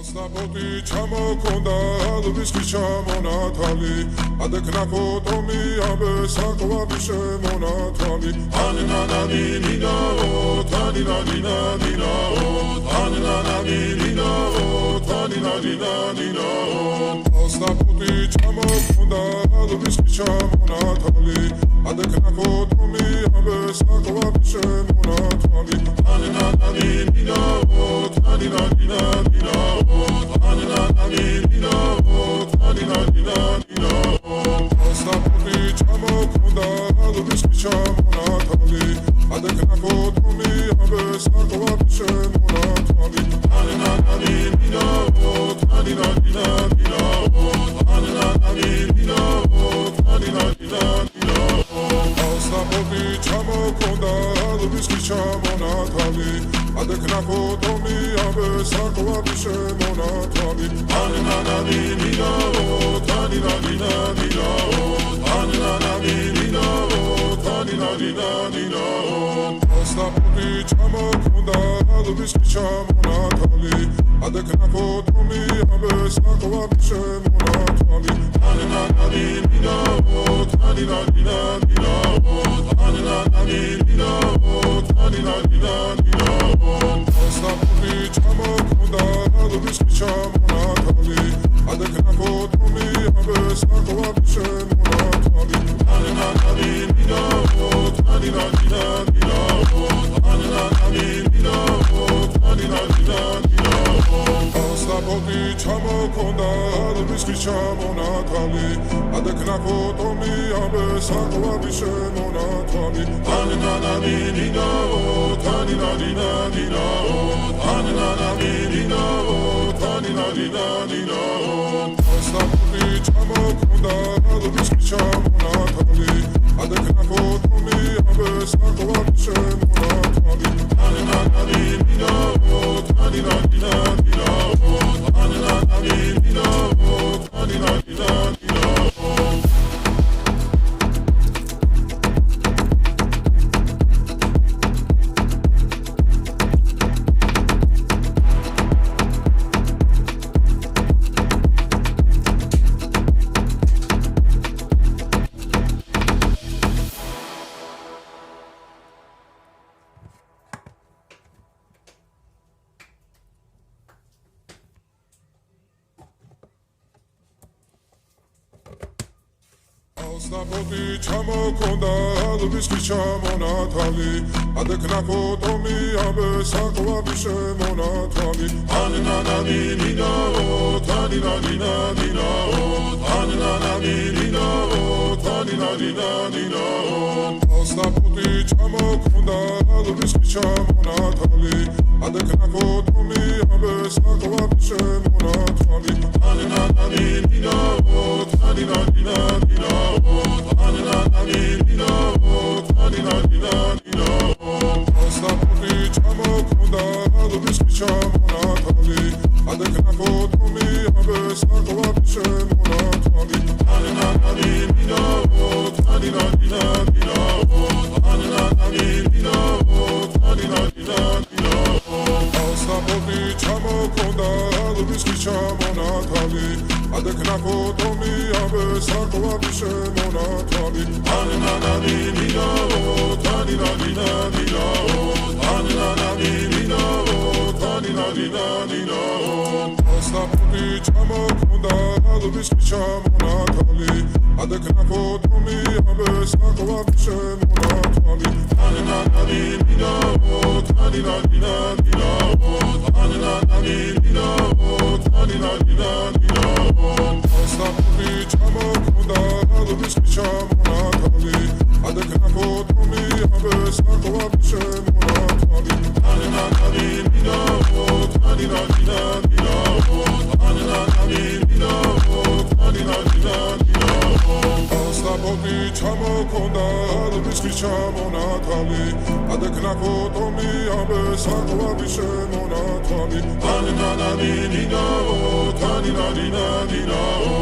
Sapoti ჩამოქონდა ალბისკი ჩამონათალი ადეკნა ფოტომი ამბე საკვარი შემონათალი ანანანინინაო თანინანინანინაო ანანანინინაო თანინანინანინაო Sapoti ჩამოქონდა ალბისკი ჩამონათალი ადეკნა ფოტომი ამბე საკვარი შემონათალი ანანანინინაო თანინანინანინაო Sapoti ჩამოქონდა ალბისკი ჩამონათალი ადეკნა ფოტომი ამბე საკვარი შემონათალი ანანანინინაო თანინანინანინაო Sapoti ჩამოქონდა ალბისკი ჩამონათალი ადეკნა ფოტომი ამბე საკვარი შემონათალი ანანანინინაო თანინანინანინაო Sapoti ჩამოქონდა ალბისკი ჩამონათალი ადეკნა ფოტომი ამბე საკვარი შემონათალი ანანანინინაო თანინანინანინაო Sapoti ჩამოქონდა ალბისკი ჩამონათალი ადეკნა ფოტომი ამბე საკვარი შემონათალი ანანანინინაო თანინანინანინაო Sapoti ჩამოქონდა ალბისკი ჩამონათალი ადეკნა ფოტომი ამბე საკვარი შემონათალი ანანანინინაო თანინანინანინაო Sapoti ჩამოქონდა ალბისკი ჩამონათალი ადეკნა ფოტომი ამბე საკვარი შემონათალი ანანანინინაო თანინანინანინაო Sapoti ჩამოქონდა ალბისკი ჩამონათალი ადეკნა ფოტომი ამბე საკვარი შემონათალი ანანანინინაო თანინანინანინაო Sapoti ჩამოქონდა ალბისკი ჩამონათალი ადეკნა ფოტომი ამბე საკვარი შემონათალი ანანანინინაო თანინანინანინაო Sapoti ჩამოქონდა ალბისკი ჩამონათალი ადეკნა ფოტომი ამბე საკვარი შემონათალი ანანანინინაო თანინანინანინაო Sapoti ჩამოქონდა ალბისკი ჩამონათალი ადეკნა ფოტომი ამბე საკვარი შემონათალი ანანანინინაო თანინანინანინაო Sapoti ჩამოქონდა ალბისკი ჩამონათალი ადეკნა ფოტომი ამბე საკვარი შემონათალი ანანანინინაო თანინანინანინაო Sapoti ჩამოქონდა ალბისკი ჩამონათალი ადეკნა ფოტომი ამბე საკვარი შემონათალი ანანანინინაო თანინანინანინაო Sapoti ჩამოქონდა ალბისკი ჩამონათალი ადეკნა ფოტომი ამბე საკვარი შემონათალი ანანანინინაო თანინანინანინაო